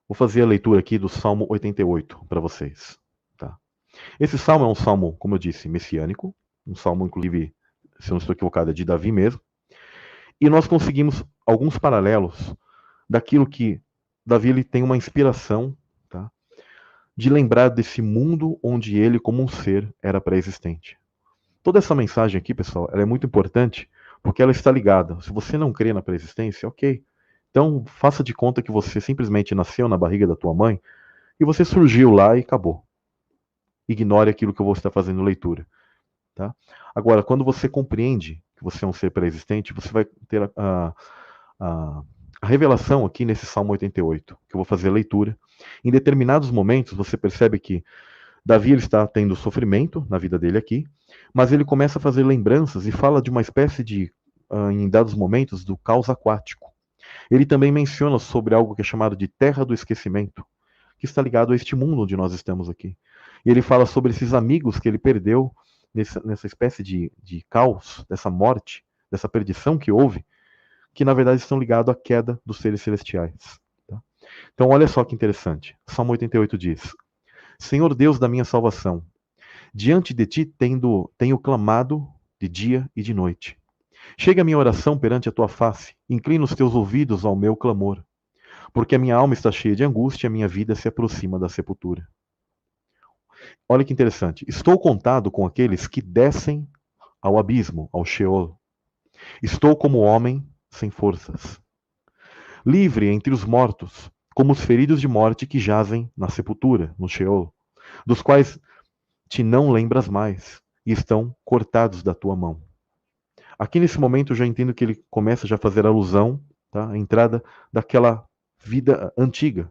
Vou fazer a leitura aqui do Salmo 88 para vocês. Tá? Esse salmo é um salmo, como eu disse, messiânico, um salmo, inclusive, se eu não estou equivocado, é de Davi mesmo. E nós conseguimos alguns paralelos daquilo que Davi ele tem uma inspiração, tá? De lembrar desse mundo onde ele, como um ser, era pré-existente. Toda essa mensagem aqui, pessoal, ela é muito importante porque ela está ligada. Se você não crê na pré-existência, ok. Então, faça de conta que você simplesmente nasceu na barriga da tua mãe e você surgiu lá e acabou. Ignore aquilo que eu vou estar fazendo leitura. Tá? Agora, quando você compreende que você é um ser pré-existente, você vai ter a, a revelação aqui nesse Salmo 88, que eu vou fazer a leitura. Em determinados momentos, você percebe que Davi ele está tendo sofrimento na vida dele aqui, mas ele começa a fazer lembranças e fala de uma espécie de, em dados momentos, do caos aquático. Ele também menciona sobre algo que é chamado de terra do esquecimento, que está ligado a este mundo onde nós estamos aqui. E ele fala sobre esses amigos que ele perdeu nessa espécie de caos, dessa morte, dessa perdição que houve, que na verdade estão ligados à queda dos seres celestiais. Tá? Então, olha só que interessante. Salmo 88 diz: Senhor Deus da minha salvação, diante de ti tenho clamado de dia e de noite. Chega a minha oração perante a tua face, inclina os teus ouvidos ao meu clamor, porque a minha alma está cheia de angústia e a minha vida se aproxima da sepultura. Olha que interessante. Estou contado com aqueles que descem ao abismo, ao Sheol. Estou como homem sem forças. Livre entre os mortos, como os feridos de morte que jazem na sepultura, no Sheol, dos quais te não lembras mais e estão cortados da tua mão. Aqui nesse momento eu já entendo que ele começa já a fazer alusão, tá, à entrada daquela vida antiga,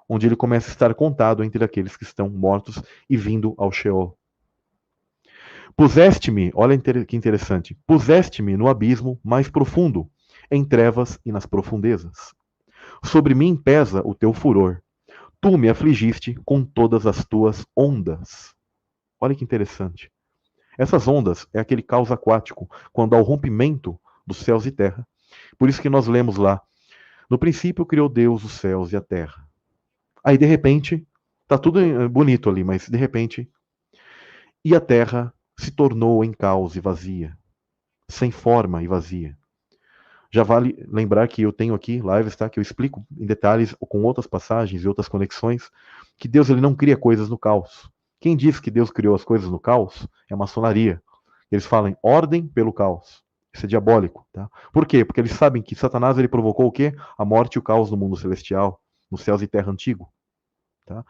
onde ele começa a estar contado entre aqueles que estão mortos e vindo ao Sheol. Puseste-me, olha que interessante, puseste-me no abismo mais profundo, em trevas e nas profundezas. Sobre mim pesa o teu furor. Tu me afligiste com todas as tuas ondas. Olha que interessante. Essas ondas é aquele caos aquático, quando há o rompimento dos céus e terra. Por isso que nós lemos lá, no princípio criou Deus os céus e a terra. Aí de repente, tá tudo bonito ali, mas de repente, e a terra se tornou em caos e vazia, sem forma e vazia. Já vale lembrar que eu tenho aqui lives, tá, que eu explico em detalhes com outras passagens e outras conexões que Deus ele não cria coisas no caos. Quem diz que Deus criou as coisas no caos é a maçonaria. Eles falam em ordem pelo caos. Isso é diabólico, tá? Por quê? Porque eles sabem que Satanás ele provocou o quê? A morte e o caos no mundo celestial, nos céus e terra antigo, tá?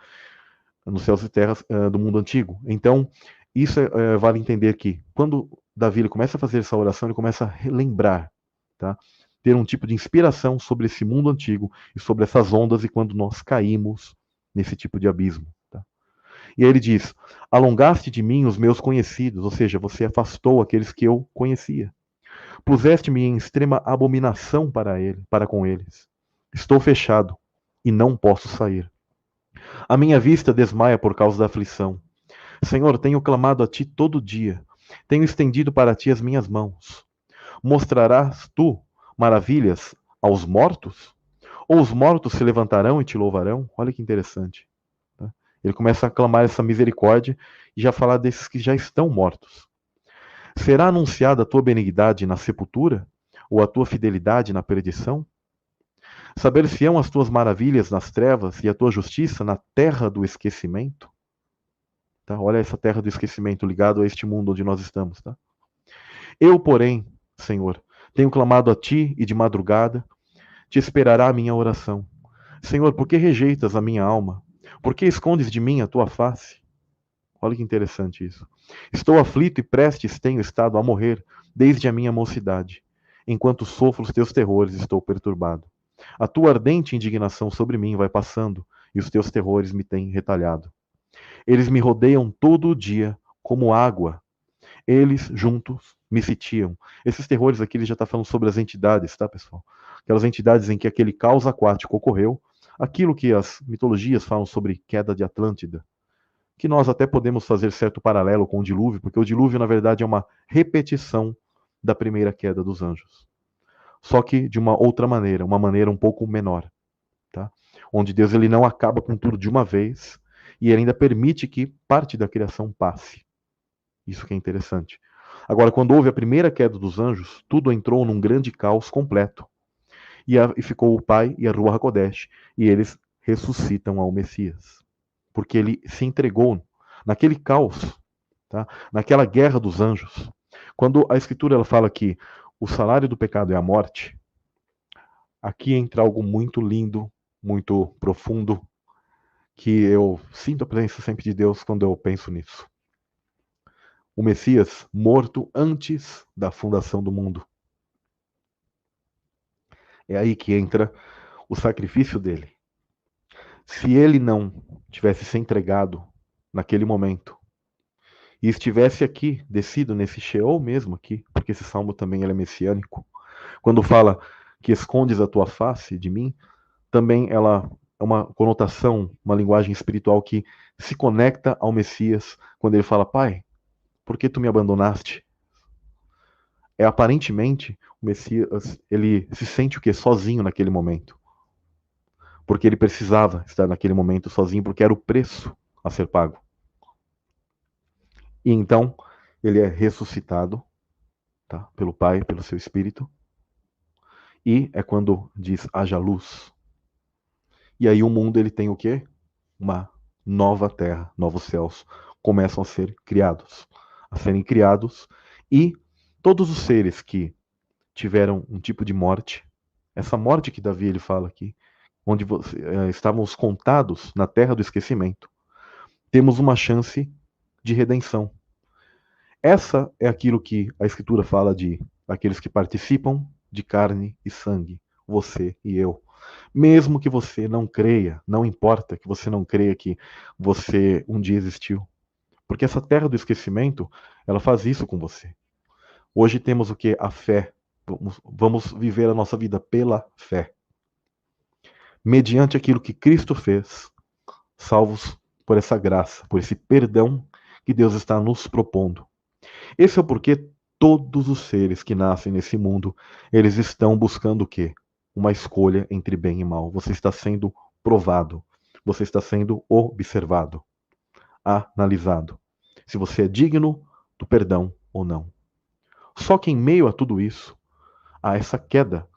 Nos céus e terras do mundo antigo. Então, isso vale entender que quando Davi ele começa a fazer essa oração, ele começa a relembrar, tá? Ter um tipo de inspiração sobre esse mundo antigo e sobre essas ondas e quando nós caímos nesse tipo de abismo. Tá? E aí ele diz: Alongaste de mim os meus conhecidos, ou seja, você afastou aqueles que eu conhecia. Puseste-me em extrema abominação para com eles. Estou fechado e não posso sair. A minha vista desmaia por causa da aflição. Senhor, tenho clamado a ti todo dia. Tenho estendido para ti as minhas mãos. Mostrarás tu maravilhas aos mortos? Ou os mortos se levantarão e te louvarão? Olha que interessante. Tá? Ele começa a clamar essa misericórdia e já falar desses que já estão mortos. Será anunciada a tua benignidade na sepultura? Ou a tua fidelidade na perdição? Saber-se-ão as tuas maravilhas nas trevas e a tua justiça na terra do esquecimento? Tá? Olha essa terra do esquecimento ligado a este mundo onde nós estamos. Tá? Eu, porém, Senhor, tenho clamado a ti e de madrugada te esperará a minha oração. Senhor, por que rejeitas a minha alma? Por que escondes de mim a tua face? Olha que interessante isso. Estou aflito e prestes tenho estado a morrer desde a minha mocidade. Enquanto sofro os teus terrores, estou perturbado. A tua ardente indignação sobre mim vai passando, e os teus terrores me têm retalhado. Eles me rodeiam todo o dia, como água. Eles, juntos, me sitiam. Esses terrores aqui, ele já está falando sobre as entidades, tá, pessoal? Aquelas entidades em que aquele caos aquático ocorreu, aquilo que as mitologias falam sobre queda de Atlântida, que nós até podemos fazer certo paralelo com o dilúvio, porque o dilúvio, na verdade, é uma repetição da primeira queda dos anjos. Só que de uma outra maneira, uma maneira um pouco menor, tá? onde Deus ele não acaba com tudo de uma vez e ele ainda permite que parte da criação passe. Isso que é interessante. Agora, quando houve a primeira queda dos anjos, tudo entrou num grande caos completo. E ficou o Pai e a Ruach HaKodesh, e eles ressuscitam ao Messias. Porque ele se entregou naquele caos, tá? Naquela guerra dos anjos. Quando a Escritura ela fala que o salário do pecado é a morte, aqui entra algo muito lindo, muito profundo, que eu sinto a presença sempre de Deus quando eu penso nisso. O Messias morto antes da fundação do mundo. É aí que entra o sacrifício dele. Se ele não tivesse se entregado naquele momento e estivesse aqui, descido nesse Sheol mesmo aqui, porque esse salmo também ele é messiânico, quando fala que escondes a tua face de mim, também ela é uma conotação, uma linguagem espiritual que se conecta ao Messias quando ele fala, Pai, por que tu me abandonaste? É aparentemente o Messias, ele se sente o quê? Sozinho naquele momento. Porque ele precisava estar naquele momento sozinho, porque era o preço a ser pago. E então ele é ressuscitado, tá? Pelo Pai, pelo seu Espírito. E é quando diz haja luz. E aí o mundo ele tem o quê? Uma nova terra, novos céus começam a ser criados, a serem criados, e todos os seres que tiveram um tipo de morte, essa morte que Davi ele fala aqui, onde estavam os contados na terra do esquecimento, temos uma chance de redenção. Essa é aquilo que a Escritura fala de aqueles que participam de carne e sangue, você e eu. Mesmo que você não creia, não importa que você não creia que você um dia existiu. Porque essa terra do esquecimento, ela faz isso com você. Hoje temos o que? A fé. Vamos viver a nossa vida pela fé. Mediante aquilo que Cristo fez, salvos por essa graça, por esse perdão que Deus está nos propondo. Esse é o porquê todos os seres que nascem nesse mundo, eles estão buscando o quê? Uma escolha entre bem e mal. Você está sendo provado. Você está sendo observado, analisado. Se você é digno do perdão ou não. Só que em meio a tudo isso, há essa queda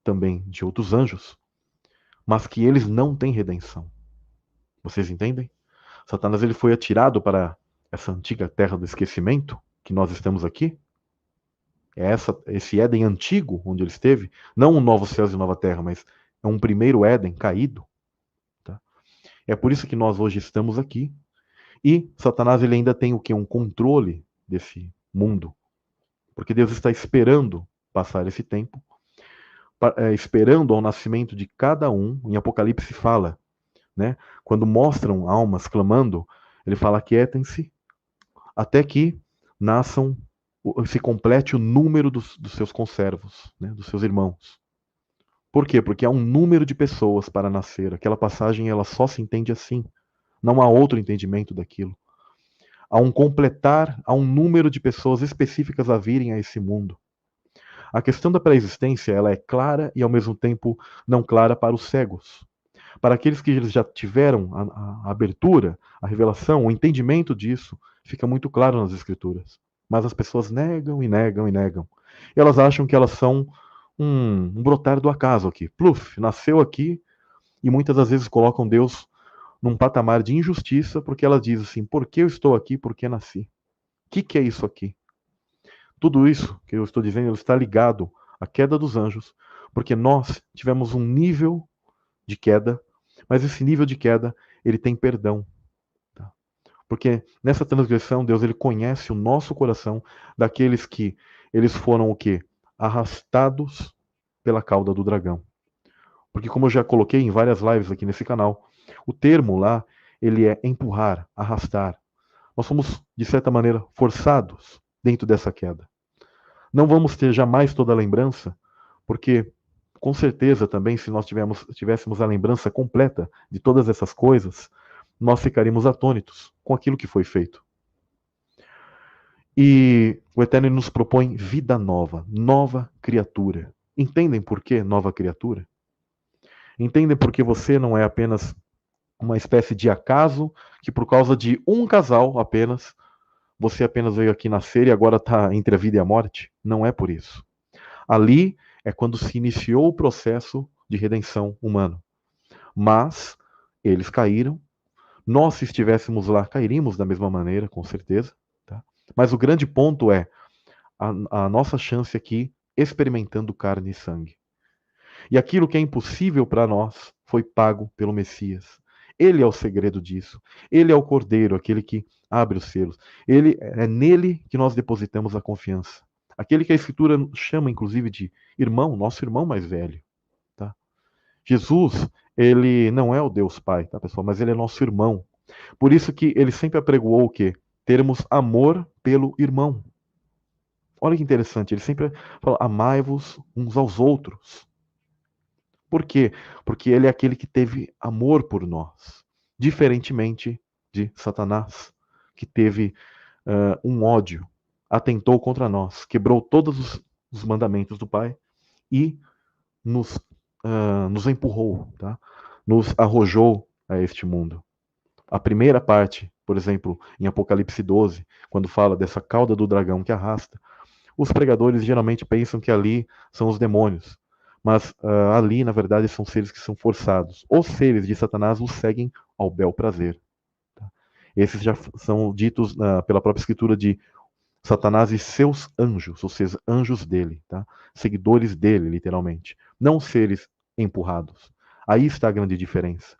também de outros anjos, mas que eles não têm redenção. Vocês entendem? Satanás ele foi atirado para essa antiga terra do esquecimento que nós estamos aqui. É esse Éden antigo onde ele esteve, não um novo céus e nova terra, mas é um primeiro Éden caído. Tá? É por isso que nós hoje estamos aqui. E Satanás ele ainda tem o que? Um controle desse mundo. Porque Deus está esperando passar esse tempo, esperando ao nascimento de cada um. Em Apocalipse fala, né? Quando mostram almas clamando, ele fala: aquietem-se, até que nasçam, se complete o número dos seus conservos, né? Dos seus irmãos. Por quê? Porque há um número de pessoas para nascer. Aquela passagem ela só se entende assim. Não há outro entendimento daquilo. Há um completar, há um número de pessoas específicas a virem a esse mundo. A questão da pré-existência ela é clara e ao mesmo tempo não clara para os cegos. Para aqueles que já tiveram a abertura, a revelação, o entendimento disso, fica muito claro nas Escrituras. Mas as pessoas negam e negam e negam. E elas acham que elas são um brotar do acaso aqui. Pluf, nasceu aqui e muitas das vezes colocam Deus num patamar de injustiça porque ela diz assim, por que eu estou aqui, por que nasci? O que é isso aqui? Tudo isso que eu estou dizendo está ligado à queda dos anjos, porque nós tivemos um nível de queda, mas esse nível de queda, ele tem perdão. Tá? Porque nessa transgressão, Deus ele conhece o nosso coração daqueles que eles foram o quê? Arrastados pela cauda do dragão. Porque como eu já coloquei em várias lives aqui nesse canal, o termo lá, ele é empurrar, arrastar. Nós somos, de certa maneira, forçados dentro dessa queda. Não vamos ter jamais toda a lembrança, porque com certeza também, se nós tivéssemos a lembrança completa de todas essas coisas, nós ficaríamos atônitos com aquilo que foi feito. E o Eterno nos propõe vida nova, nova criatura. Entendem por que nova criatura? Entendem porque você não é apenas uma espécie de acaso que por causa de um casal apenas, você apenas veio aqui nascer e agora está entre a vida e a morte? Não é por isso. Ali é quando se iniciou o processo de redenção humano. Mas eles caíram. Nós, se estivéssemos lá, cairíamos da mesma maneira, com certeza. Tá? Mas o grande ponto é a nossa chance aqui experimentando carne e sangue. E aquilo que é impossível para nós foi pago pelo Messias. Ele é o segredo disso. Ele é o Cordeiro, aquele que abre os selos. Ele é nele que nós depositamos a confiança. Aquele que a Escritura chama, inclusive, de irmão, nosso irmão mais velho. Tá? Jesus, ele não é o Deus Pai, tá, pessoal? Mas ele é nosso irmão. Por isso que ele sempre apregoou o quê? Termos amor pelo irmão. Olha que interessante, ele sempre fala: amai-vos uns aos outros. Por quê? Porque ele é aquele que teve amor por nós, diferentemente de Satanás, que teve um ódio, atentou contra nós, quebrou todos os mandamentos do Pai e nos, nos empurrou, tá? Nos arrojou a este mundo. A primeira parte, por exemplo, em Apocalipse 12, quando fala dessa cauda do dragão que arrasta, os pregadores geralmente pensam que ali são os demônios, mas ali, na verdade, são seres que são forçados. Os seres de Satanás os seguem ao bel prazer. Tá? Esses já são ditos pela própria Escritura de Satanás e seus anjos, ou seja, anjos dele, tá? Seguidores dele, literalmente. Não seres empurrados. Aí está a grande diferença.